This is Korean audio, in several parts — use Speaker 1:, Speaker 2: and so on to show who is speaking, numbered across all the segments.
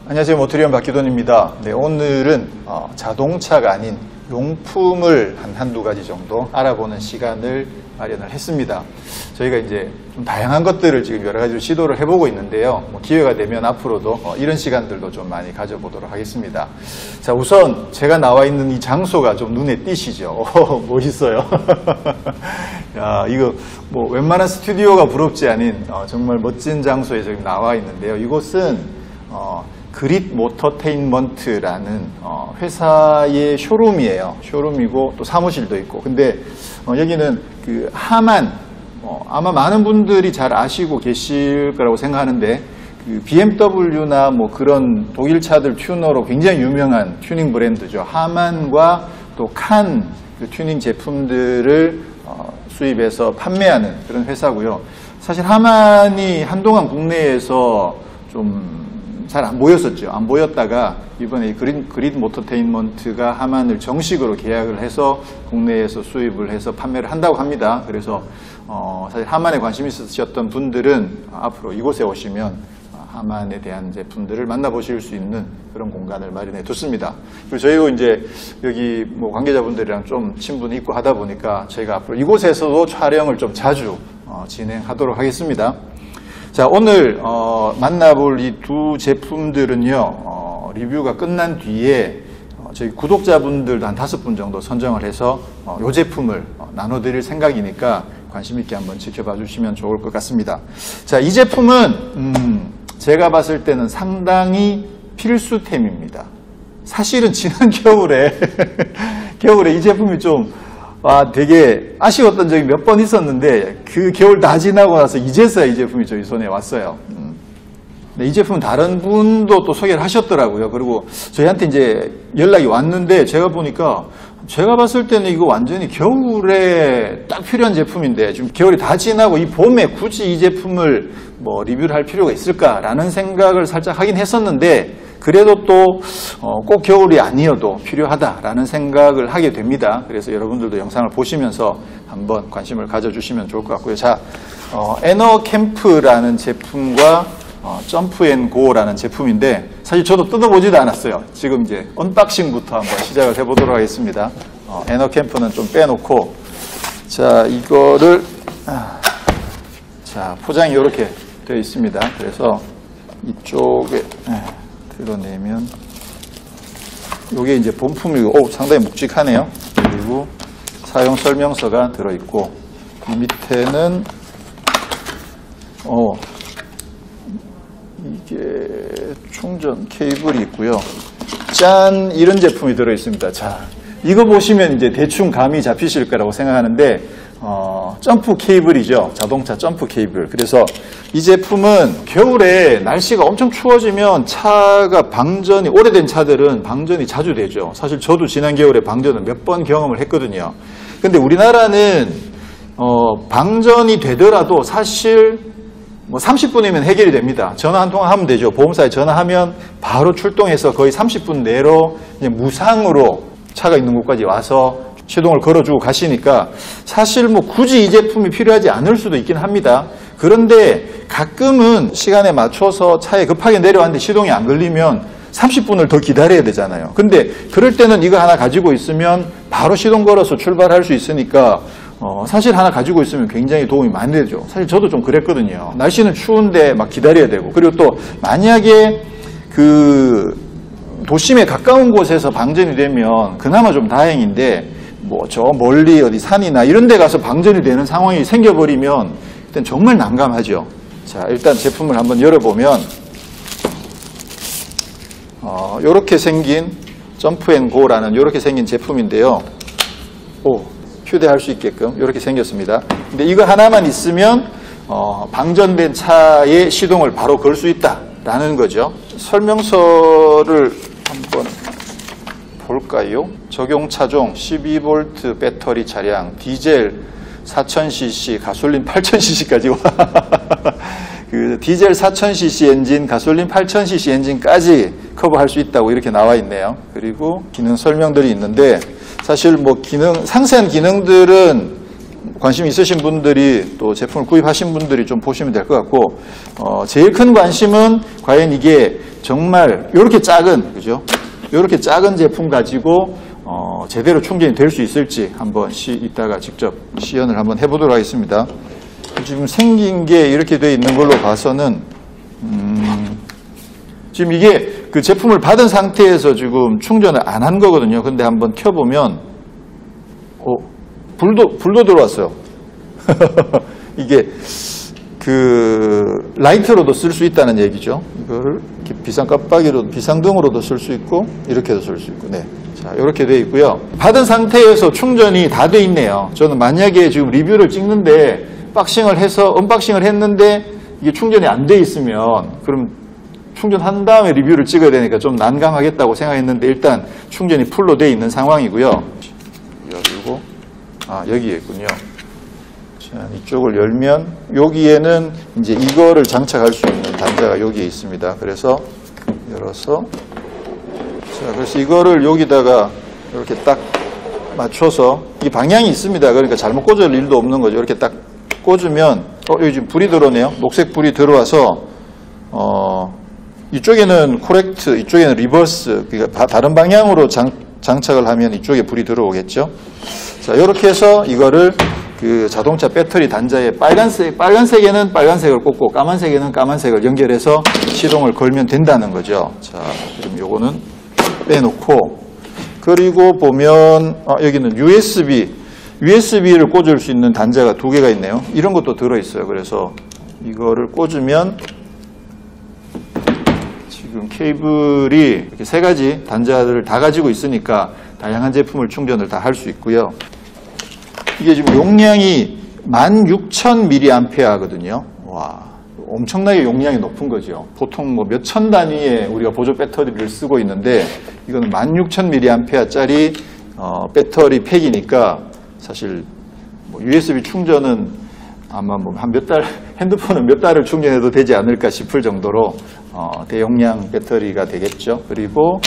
Speaker 1: 안녕하세요. 모트리온 박기돈입니다. 네, 오늘은 자동차가 아닌 용품을 한두 가지 정도 알아보는 시간을 마련을 했습니다. 저희가 이제 좀 다양한 것들을 지금 여러 가지로 시도를 해보고 있는데요. 기회가 되면 앞으로도 이런 시간들도 좀 많이 가져보도록 하겠습니다. 자, 우선 제가 나와 있는 이 장소가 좀 눈에 띄시죠? 멋있어요. 야, 이거 뭐 웬만한 스튜디오가 부럽지 않은 정말 멋진 장소에 지금 나와 있는데요. 이곳은 그릿 모터테인먼트라는 회사의 쇼룸이에요. 쇼룸이고 또 사무실도 있고. 근데 여기는 그 하만, 아마 많은 분들이 잘 아시고 계실 거라고 생각하는데 그 BMW나 뭐 그런 독일 차들 튜너로 굉장히 유명한 튜닝 브랜드죠. 하만과 또 칸 그 튜닝 제품들을 수입해서 판매하는 그런 회사고요. 사실 하만이 한동안 국내에서 좀 잘 안 보였었죠. 안 보였다가 이번에 그릿 모터테인먼트가 하만을 정식으로 계약을 해서 국내에서 수입을 해서 판매를 한다고 합니다. 그래서 사실 하만에 관심 있으셨던 분들은 앞으로 이곳에 오시면 하만에 대한 제품들을 만나보실 수 있는 그런 공간을 마련해 뒀습니다. 그리고 저희도 이제 여기 뭐 관계자분들이랑 좀 친분이 있고 하다 보니까 저희가 앞으로 이곳에서도 촬영을 좀 자주 진행하도록 하겠습니다. 자, 오늘 만나볼 이 두 제품들은요, 리뷰가 끝난 뒤에 저희 구독자분들도 한 5분 정도 선정을 해서 이 제품을 나눠드릴 생각이니까 관심 있게 한번 지켜봐 주시면 좋을 것 같습니다. 자, 이 제품은 제가 봤을 때는 상당히 필수템입니다. 사실은 지난 겨울에 이 제품이 좀 되게 아쉬웠던 적이 몇 번 있었는데 그 겨울 다 지나고 나서 이제서야 이 제품이 저희 손에 왔어요. 이 제품은 다른 분도 또 소개를 하셨더라고요. 그리고 저희한테 이제 연락이 왔는데 제가 보니까 제가 봤을 때는 이거 완전히 겨울에 딱 필요한 제품인데 지금 겨울이 다 지나고 이 봄에 굳이 이 제품을 뭐 리뷰를 할 필요가 있을까라는 생각을 살짝 하긴 했었는데 그래도 또 꼭 겨울이 아니어도 필요하다라는 생각을 하게 됩니다. 그래서 여러분들도 영상을 보시면서 한번 관심을 가져주시면 좋을 것 같고요. 자, 에너캠프라는 제품과 점프앤고라는 제품인데 사실 저도 뜯어보지도 않았어요. 지금 이제 언박싱부터 한번 시작을 해보도록 하겠습니다. 에너캠프는 좀 빼놓고 자, 이거를 자, 포장이 이렇게 되어 있습니다. 그래서 이쪽에 드러내면 이게 이제 본품이고 상당히 묵직하네요. 그리고 사용 설명서가 들어있고 이 밑에는 이게 충전 케이블이 있고요. 짠! 이런 제품이 들어있습니다. 자, 이거 보시면 이제 대충 감이 잡히실 거라고 생각하는데 점프 케이블이죠. 자동차 점프 케이블. 그래서 이 제품은 겨울에 날씨가 엄청 추워지면 차가 방전이, 오래된 차들은 방전이 자주 되죠. 사실 저도 지난 겨울에 방전을 몇 번 경험을 했거든요. 근데 우리나라는 방전이 되더라도 사실 뭐 30분이면 해결이 됩니다. 전화 한 통화 하면 되죠. 보험사에 전화하면 바로 출동해서 거의 30분 내로 이제 무상으로 차가 있는 곳까지 와서 시동을 걸어주고 가시니까 사실 뭐 굳이 이 제품이 필요하지 않을 수도 있긴 합니다. 그런데 가끔은 시간에 맞춰서 차에 급하게 내려왔는데 시동이 안 걸리면 30분을 더 기다려야 되잖아요. 근데 그럴 때는 이거 하나 가지고 있으면 바로 시동 걸어서 출발할 수 있으니까 사실 하나 가지고 있으면 굉장히 도움이 많이 되죠. 사실 저도 좀 그랬거든요. 날씨는 추운데 막 기다려야 되고 그리고 또 만약에 그 도심에 가까운 곳에서 방전이 되면 그나마 좀 다행인데 뭐 저 멀리 어디 산이나 이런 데 가서 방전이 되는 상황이 생겨버리면 일단 정말 난감하죠. 자, 일단 제품을 한번 열어보면 요렇게 생긴 점프앤고라는 요렇게 생긴 제품인데요. 휴대할 수 있게끔 이렇게 생겼습니다. 근데 이거 하나만 있으면 방전된 차의 시동을 바로 걸 수 있다라는 거죠. 설명서를 한번 볼까요? 적용 차종 12V 배터리 차량, 디젤 4000cc, 가솔린 8000cc까지 와. 그 디젤 4000cc 엔진, 가솔린 8000cc 엔진까지 커버할 수 있다고 이렇게 나와 있네요. 그리고 기능 설명들이 있는데 사실 뭐 상세한 기능들은 관심 있으신 분들이 또 제품을 구입하신 분들이 좀 보시면 될 것 같고, 제일 큰 관심은 과연 이게 정말 이렇게 작은, 그죠? 이렇게 작은 제품 가지고 제대로 충전이 될 수 있을지 한번 이따가 직접 시연을 한번 해보도록 하겠습니다. 지금 생긴 게 이렇게 돼 있는 걸로 봐서는 지금 이게 그 제품을 받은 상태에서 지금 충전을 안 한 거거든요. 근데 한번 켜보면 불도 들어왔어요. 이게 그 라이트로도 쓸 수 있다는 얘기죠. 이거를 이렇게 비상등으로도 쓸 수 있고 이렇게도 쓸 수 있고, 네. 자, 이렇게 돼 있고요. 받은 상태에서 충전이 다 돼 있네요. 저는 만약에 지금 리뷰를 찍는데 언박싱을 했는데 이게 충전이 안 돼 있으면 그럼 충전한 다음에 리뷰를 찍어야 되니까 좀 난감하겠다고 생각했는데 일단 충전이 풀로 돼 있는 상황이고요. 그리고 여기에 있군요. 자, 이쪽을 열면 여기에는 이제 이거를 장착할 수 있는 단자가 여기에 있습니다. 그래서 열어서, 자, 그래서 이거를 여기다가 이렇게 딱 맞춰서, 이 방향이 있습니다. 그러니까 잘못 꽂을 일도 없는 거죠. 이렇게 딱 꽂으면 여기 지금 불이 들어오네요. 녹색 불이 들어와서 이쪽에는 코렉트, 이쪽에는 리버스, 그러니까 다른 방향으로 장착을 하면 이쪽에 불이 들어오겠죠. 자, 이렇게 해서 이거를 그 자동차 배터리 단자에 빨간색에는 빨간색을 꽂고 까만색에는 까만색을 연결해서 시동을 걸면 된다는 거죠. 자, 그럼 요거는 빼놓고, 그리고 보면 여기는 USB를 꽂을 수 있는 단자가 2개가 있네요. 이런 것도 들어있어요. 그래서 이거를 꽂으면 지금 케이블이 이렇게 3가지 단자들을 다 가지고 있으니까 다양한 제품을 충전을 다 할 수 있고요. 이게 지금 용량이 16,000mAh거든요. 와, 엄청나게 용량이 높은 거죠. 보통 뭐 몇천 단위의 우리가 보조 배터리를 쓰고 있는데 이거는 16,000mAh짜리 배터리 팩이니까 사실 뭐 USB 충전은 아마 뭐 한 몇 달, 핸드폰은 몇 달을 충전해도 되지 않을까 싶을 정도로 대용량 배터리가 되겠죠. 그리고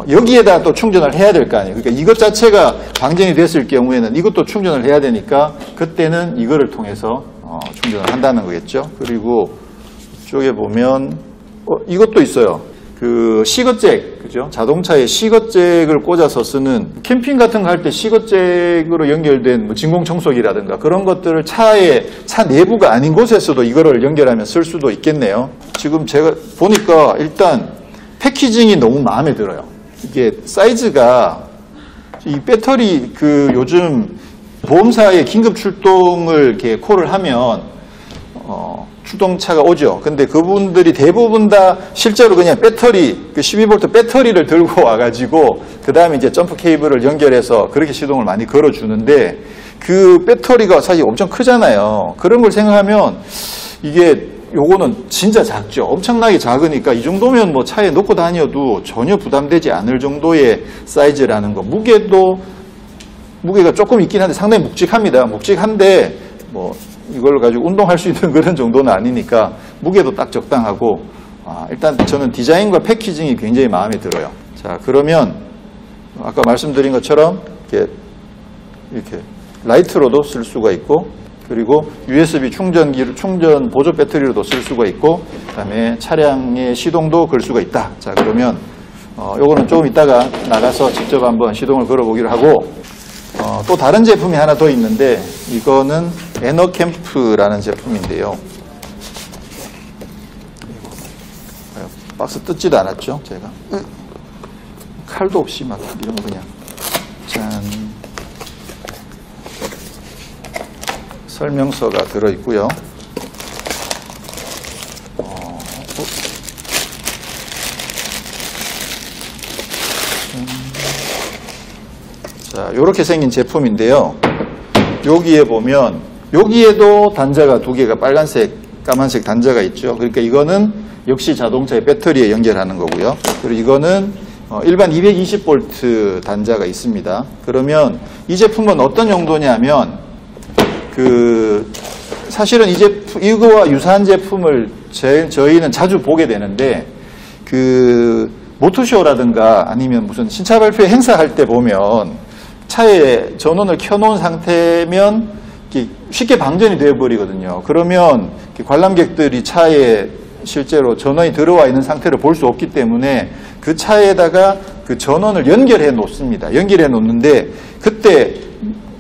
Speaker 1: 여기에다 또 충전을 해야 될 거 아니에요. 그러니까 이것 자체가 방전이 됐을 경우에는 이것도 충전을 해야 되니까 그때는 이거를 통해서 충전을 한다는 거겠죠. 그리고 이쪽에 보면 이것도 있어요. 그 시거잭, 그죠? 자동차에 시거잭을 꽂아서 쓰는, 캠핑 같은 거 할 때 시거잭으로 연결된 뭐 진공청소기라든가 그런 것들을 차 내부가 아닌 곳에서도 이거를 연결하면 쓸 수도 있겠네요. 지금 제가 보니까 일단 패키징이 너무 마음에 들어요. 이게 사이즈가, 이 배터리 요즘 보험사의 긴급 출동을 이렇게 콜을 하면 출동차가 오죠. 근데 그분들이 대부분 다 실제로 그냥 배터리, 12V 배터리를 들고 와가지고 그 다음에 이제 점프 케이블을 연결해서 그렇게 시동을 많이 걸어주는데, 그 배터리가 사실 엄청 크잖아요. 그런 걸 생각하면 요거는 진짜 작죠. 엄청나게 작으니까 이 정도면 뭐 차에 놓고 다녀도 전혀 부담되지 않을 정도의 사이즈라는 거. 무게가 조금 있긴 한데 상당히 묵직합니다. 묵직한데 뭐 이걸 가지고 운동할 수 있는 그런 정도는 아니니까 무게도 딱 적당하고, 일단 저는 디자인과 패키징이 굉장히 마음에 들어요. 자, 그러면 아까 말씀드린 것처럼 이렇게 라이트로도 쓸 수가 있고, 그리고 USB 충전 보조 배터리로도 쓸 수가 있고, 그다음에 차량의 시동도 걸 수가 있다. 자, 그러면 요거는 조금 이따가 나가서 직접 한번 시동을 걸어보기로 하고, 또 다른 제품이 하나 더 있는데 이거는 에너캠프라는 제품인데요. 박스 뜯지도 않았죠, 제가. 칼도 없이 막 이런 거 그냥 짠. 설명서가 들어있고요. 자, 이렇게 생긴 제품인데요. 여기에 보면 여기에도 단자가 2개가 빨간색, 까만색 단자가 있죠. 그러니까 이거는 역시 자동차의 배터리에 연결하는 거고요. 그리고 이거는 일반 220V 단자가 있습니다. 그러면 이 제품은 어떤 용도냐면 사실은 이거와 유사한 제품을 저희는 자주 보게 되는데, 모토쇼라든가 아니면 무슨 신차 발표 행사할 때 보면 차에 전원을 켜놓은 상태면 쉽게 방전이 되어버리거든요. 그러면 관람객들이 차에 실제로 전원이 들어와 있는 상태를 볼 수 없기 때문에 그 차에다가 그 전원을 연결해 놓습니다. 연결해 놓는데 그때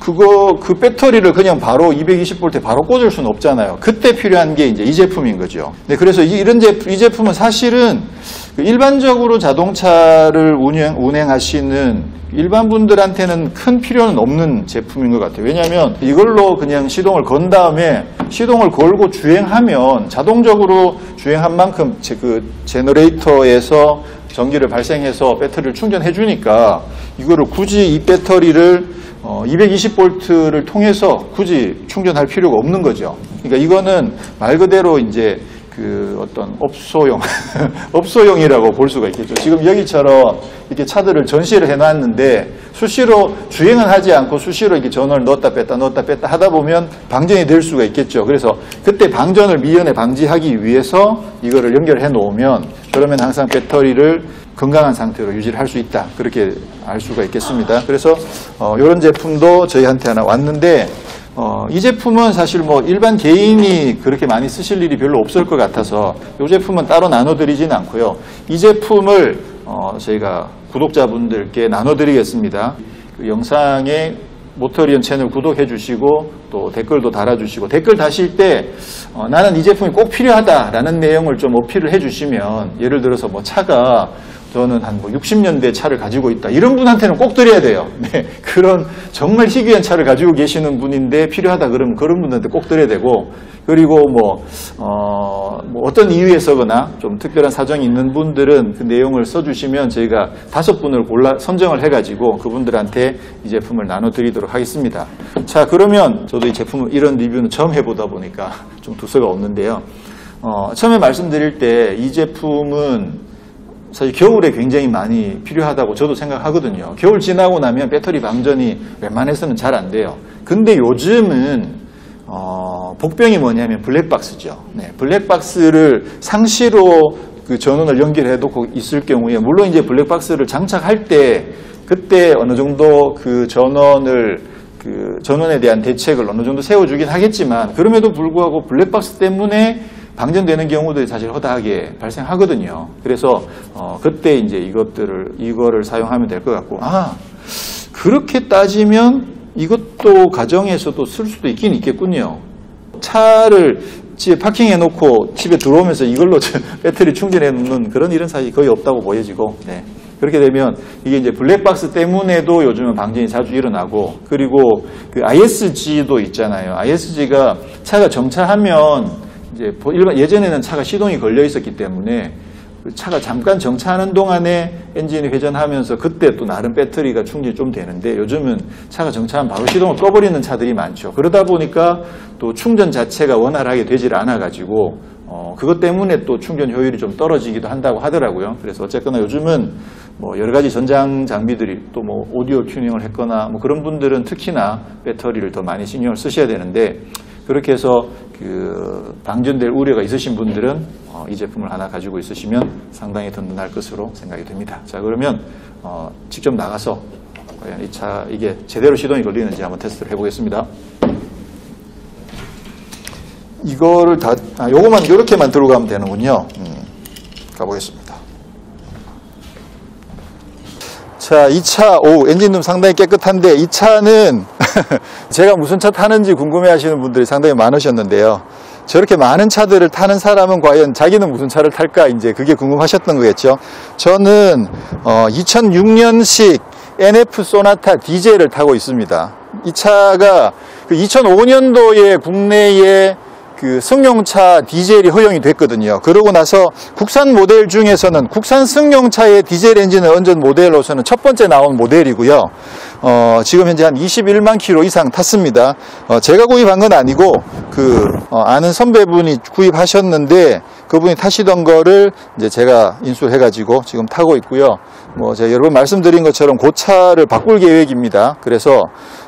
Speaker 1: 그 배터리를 그냥 바로 220V 바로 꽂을 수는 없잖아요. 그때 필요한 게 이제 이 제품인 거죠. 네, 그래서 이 제품은 사실은 일반적으로 자동차를 운행하시는 일반 분들한테는 큰 필요는 없는 제품인 것 같아요. 왜냐하면 이걸로 그냥 시동을 건 다음에 시동을 걸고 주행하면 자동적으로 주행한 만큼 그 제너레이터에서 전기를 발생해서 배터리를 충전해 주니까 이거를 굳이 이 배터리를 220V를 통해서 굳이 충전할 필요가 없는 거죠. 그러니까 이거는 말 그대로 이제 그 어떤 업소용이라고 볼 수가 있겠죠. 지금 여기처럼 이렇게 차들을 전시를 해놨는데 수시로 주행은 하지 않고 수시로 이렇게 전원을 넣었다 뺐다 하다 보면 방전이 될 수가 있겠죠. 그래서 그때 방전을 미연에 방지하기 위해서 이거를 연결해 놓으면 그러면 항상 배터리를 건강한 상태로 유지를 할 수 있다. 그렇게 알 수가 있겠습니다. 그래서 이런 제품도 저희한테 하나 왔는데 이 제품은 사실 뭐 일반 개인이 그렇게 많이 쓰실 일이 별로 없을 것 같아서 이 제품은 따로 나눠드리진 않고요. 이 제품을 저희가 구독자분들께 나눠드리겠습니다. 그 영상에 모터리언 채널 구독해 주시고 또 댓글도 달아주시고 댓글 다실 때 나는 이 제품이 꼭 필요하다라는 내용을 좀 어필을 해 주시면 예를 들어서 뭐 차가 저는 한 60년대 차를 가지고 있다. 이런 분한테는 꼭 드려야 돼요. 네, 그런 정말 희귀한 차를 가지고 계시는 분인데 필요하다 그러면 그런 분한테 꼭 드려야 되고 그리고 뭐 어떤 이유에서거나 좀 특별한 사정이 있는 분들은 그 내용을 써주시면 저희가 5분을 선정을 해가지고 그분들한테 이 제품을 나눠드리도록 하겠습니다. 자, 그러면 저도 이 제품을 이런 리뷰는 처음 해보다 보니까 좀 두서가 없는데요. 처음에 말씀드릴 때 이 제품은 사실 겨울에 굉장히 많이 필요하다고 저도 생각하거든요. 겨울 지나고 나면 배터리 방전이 웬만해서는 잘 안 돼요. 근데 요즘은 복병이 뭐냐면 블랙박스죠. 네, 블랙박스를 상시로 그 전원을 연결해 놓고 있을 경우에 물론 이제 블랙박스를 장착할 때 그때 어느 정도 그 전원에 대한 대책을 어느 정도 세워주긴 하겠지만 그럼에도 불구하고 블랙박스 때문에 방전되는 경우도 사실 허다하게 발생하거든요. 그래서 그때 이제 이거를 사용하면 될 것 같고 그렇게 따지면 이것도 가정에서도 쓸 수도 있긴 있겠군요. 차를 집에 파킹해 놓고 집에 들어오면서 이걸로 배터리 충전해 놓는 그런 일은 사실 거의 없다고 보여지고 네. 그렇게 되면 이게 이제 블랙박스 때문에도 요즘은 방전이 자주 일어나고 그리고 그 ISG도 있잖아요. ISG가 차가 정차하면 이제 예전에는 차가 시동이 걸려 있었기 때문에 차가 잠깐 정차하는 동안에 엔진이 회전하면서 그때 또 나름 배터리가 충전이 좀 되는데 요즘은 차가 정차하면 바로 시동을 꺼버리는 차들이 많죠. 그러다 보니까 또 충전 자체가 원활하게 되질 않아가지고 그것 때문에 또 충전 효율이 좀 떨어지기도 한다고 하더라고요. 그래서 어쨌거나 요즘은 뭐 여러 가지 전장 장비들이 또 뭐 오디오 튜닝을 했거나 뭐 그런 분들은 특히나 배터리를 더 많이 신경을 쓰셔야 되는데 그렇게 해서 그 방전될 우려가 있으신 분들은 이 제품을 하나 가지고 있으시면 상당히 든든할 것으로 생각이 됩니다. 자, 그러면 직접 나가서 과연 이 차 이게 제대로 시동이 걸리는지 한번 테스트를 해보겠습니다. 이거를 요거만 이렇게만 들고 가면 되는군요. 가보겠습니다. 자, 이 차, 엔진룸 상당히 깨끗한데 이 차는 제가 무슨 차 타는지 궁금해 하시는 분들이 상당히 많으셨는데요. 저렇게 많은 차들을 타는 사람은 과연 자기는 무슨 차를 탈까 이제 그게 궁금하셨던 거겠죠. 저는 2006년식 NF 소나타 디젤을 타고 있습니다. 이 차가 2005년도에 국내에 그 승용차 디젤이 허용이 됐거든요. 그러고 나서 국산 모델 중에서는 국산 승용차의 디젤 엔진을 얹은 모델로서는 첫 번째 나온 모델이고요. 지금 현재 한 21만 킬로 이상 탔습니다. 제가 구입한 건 아니고 아는 선배분이 구입하셨는데 그분이 타시던 거를 이제 제가 인수해가지고 지금 타고 있고요. 제가 여러 번 말씀드린 것처럼 그 차를 바꿀 계획입니다. 그래서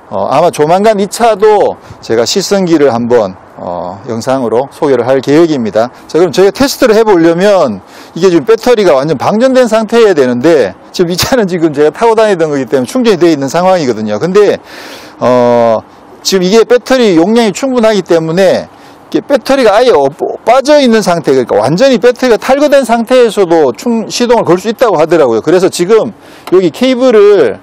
Speaker 1: 아마 조만간 이 차도 제가 시승기를 한번 영상으로 소개를 할 계획입니다. 자, 그럼 저희가 테스트를 해보려면 이게 지금 배터리가 완전 방전된 상태여야 되는데 지금 이 차는 지금 제가 타고 다니던 거기 때문에 충전이 되어 있는 상황이거든요. 근데 지금 이게 배터리 용량이 충분하기 때문에 배터리가 아예 빠져 있는 상태, 그러니까 완전히 배터리가 탈거된 상태에서도 시동을 걸 수 있다고 하더라고요. 그래서 지금 여기 케이블을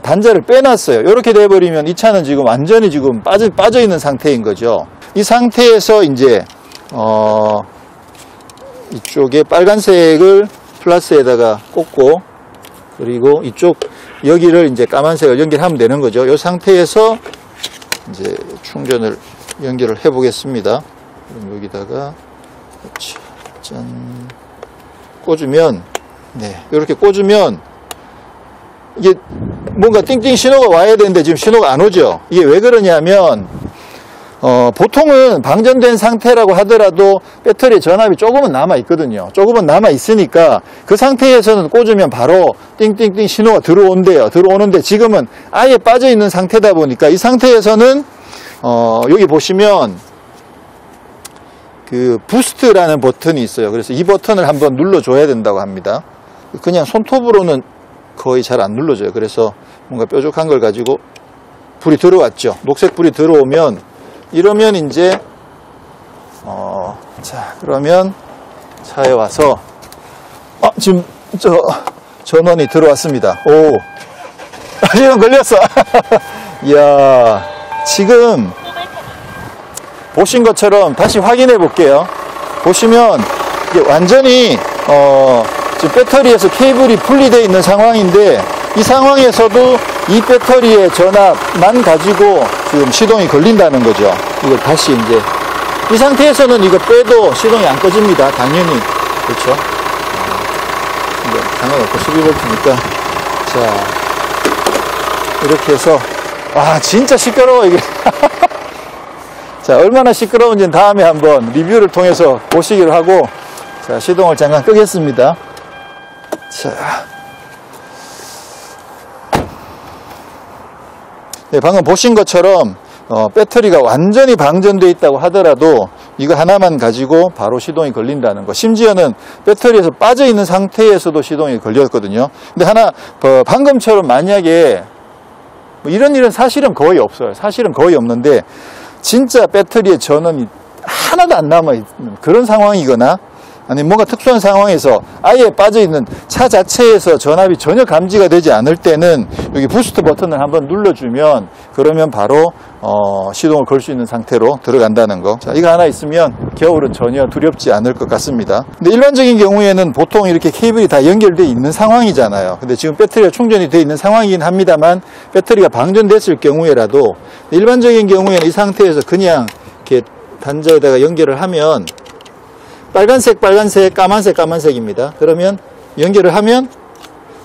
Speaker 1: 단자를 빼놨어요. 이렇게 돼버리면 이 차는 지금 완전히 지금 빠져 있는 상태인 거죠. 이 상태에서 이제 이쪽에 빨간색을 플러스에다가 꽂고, 그리고 이쪽 여기를 이제 까만색을 연결하면 되는 거죠. 이 상태에서 이제 충전을 연결을 해 보겠습니다. 그럼 여기다가 짠 꽂으면, 네, 이렇게 꽂으면 이게 뭔가 띵띵 신호가 와야 되는데 지금 신호가 안 오죠. 이게 왜 그러냐면 보통은 방전된 상태라고 하더라도 배터리 전압이 조금은 남아 있거든요. 조금은 남아 있으니까 그 상태에서는 꽂으면 바로 띵띵띵 신호가 들어온대요. 들어오는데 지금은 아예 빠져 있는 상태다 보니까 이 상태에서는 여기 보시면 그 부스트라는 버튼이 있어요. 그래서 이 버튼을 한번 눌러줘야 된다고 합니다. 그냥 손톱으로는 거의 잘 안 눌러져요. 그래서 뭔가 뾰족한 걸 가지고 불이 들어왔죠. 녹색 불이 들어오면 이러면 이제 자, 그러면 차에 와서 지금 전원이 들어왔습니다. 오, 시동 걸렸어. 이야, 지금 보신 것처럼 다시 확인해 볼게요. 보시면 이게 완전히 지금 배터리에서 케이블이 분리되어 있는 상황인데 이 상황에서도 이 배터리의 전압만 가지고 지금 시동이 걸린다는 거죠. 이걸 다시 이제 이 상태에서는 이거 빼도 시동이 안 꺼집니다. 당연히. 그렇죠. 상관없고 12V니까. 자, 이렇게 해서 진짜 시끄러워 이게. 자, 얼마나 시끄러운지는 다음에 한번 리뷰를 통해서 보시기로 하고, 자, 시동을 잠깐 끄겠습니다. 자, 네, 방금 보신 것처럼 배터리가 완전히 방전되어 있다고 하더라도 이거 하나만 가지고 바로 시동이 걸린다는 거. 심지어는 배터리에서 빠져 있는 상태에서도 시동이 걸렸거든요. 근데 방금처럼 만약에 이런 일은 사실은 거의 없어요. 사실은 거의 없는데 진짜 배터리의 전원이 하나도 안 남아있는 그런 상황이거나 아니면 뭔가 특수한 상황에서 아예 빠져있는 차 자체에서 전압이 전혀 감지가 되지 않을 때는 여기 부스트 버튼을 한번 눌러주면 그러면 바로 시동을 걸 수 있는 상태로 들어간다는 거. 자, 이거 하나 있으면 겨울은 전혀 두렵지 않을 것 같습니다. 근데 일반적인 경우에는 보통 이렇게 케이블이 다 연결되어 있는 상황이잖아요. 근데 지금 배터리가 충전이 되어 있는 상황이긴 합니다만 배터리가 방전됐을 경우에라도 일반적인 경우에는 이 상태에서 그냥 이렇게 단자에다가 연결을 하면 빨간색, 까만색, 까만색입니다. 그러면 연결을 하면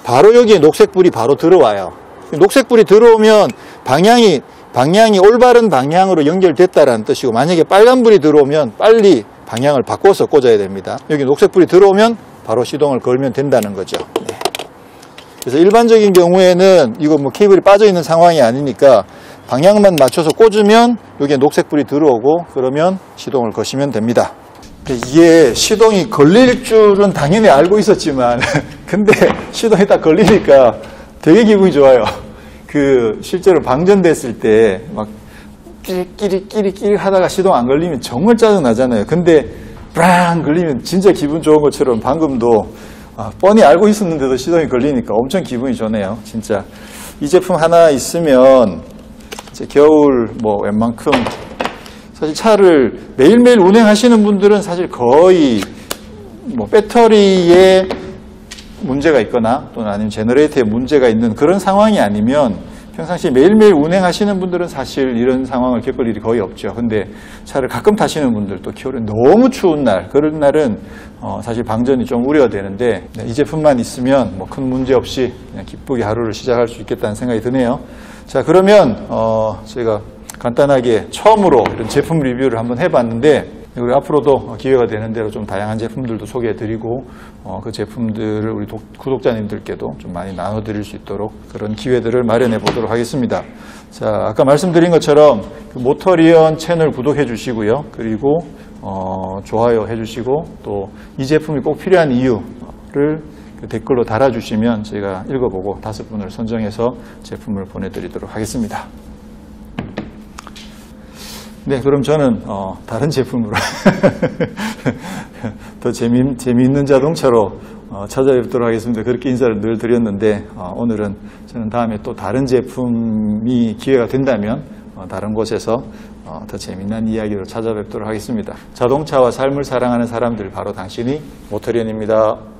Speaker 1: 바로 여기에 녹색불이 바로 들어와요. 녹색불이 들어오면 방향이 올바른 방향으로 연결됐다라는 뜻이고, 만약에 빨간불이 들어오면 빨리 방향을 바꿔서 꽂아야 됩니다. 여기 녹색불이 들어오면 바로 시동을 걸면 된다는 거죠. 네. 그래서 일반적인 경우에는 이거 케이블이 빠져 있는 상황이 아니니까 방향만 맞춰서 꽂으면 여기에 녹색불이 들어오고 그러면 시동을 거시면 됩니다. 이게 시동이 걸릴 줄은 당연히 알고 있었지만 근데 시동이 딱 걸리니까 되게 기분이 좋아요. 실제로 방전됐을 때 막 끼리 하다가 시동 안 걸리면 정말 짜증 나잖아요. 근데 브랑 걸리면 진짜 기분 좋은 것처럼 방금도 뻔히 알고 있었는데도 시동이 걸리니까 엄청 기분이 좋네요. 진짜 이 제품 하나 있으면 이제 겨울 웬만큼 사실 차를 매일매일 운행하시는 분들은 사실 거의 배터리에 문제가 있거나 또는 아니면 제너레이터에 문제가 있는 그런 상황이 아니면 평상시에 매일매일 운행하시는 분들은 사실 이런 상황을 겪을 일이 거의 없죠. 근데 차를 가끔 타시는 분들, 또 겨울에 너무 추운 날, 그런 날은 사실 방전이 좀 우려가 되는데 이 제품만 있으면 큰 문제 없이 그냥 기쁘게 하루를 시작할 수 있겠다는 생각이 드네요. 자, 그러면 제가 간단하게 처음으로 이런 제품 리뷰를 한번 해봤는데 그리고 앞으로도 기회가 되는 대로 좀 다양한 제품들도 소개해드리고 그 제품들을 우리 구독자님들께도 좀 많이 나눠드릴 수 있도록 그런 기회들을 마련해 보도록 하겠습니다. 자, 아까 말씀드린 것처럼 그 모터리언 채널 구독해 주시고요. 그리고 좋아요 해주시고 또 이 제품이 꼭 필요한 이유를 댓글로 달아주시면 저희가 읽어보고 5분을 선정해서 제품을 보내드리도록 하겠습니다. 네, 그럼 저는 다른 제품으로 더 재미있는 자동차로 찾아뵙도록 하겠습니다. 그렇게 인사를 늘 드렸는데 오늘은 저는 다음에 또 다른 제품이 기회가 된다면 다른 곳에서 더 재미난 이야기로 찾아뵙도록 하겠습니다. 자동차와 삶을 사랑하는 사람들, 바로 당신이 모터리언입니다.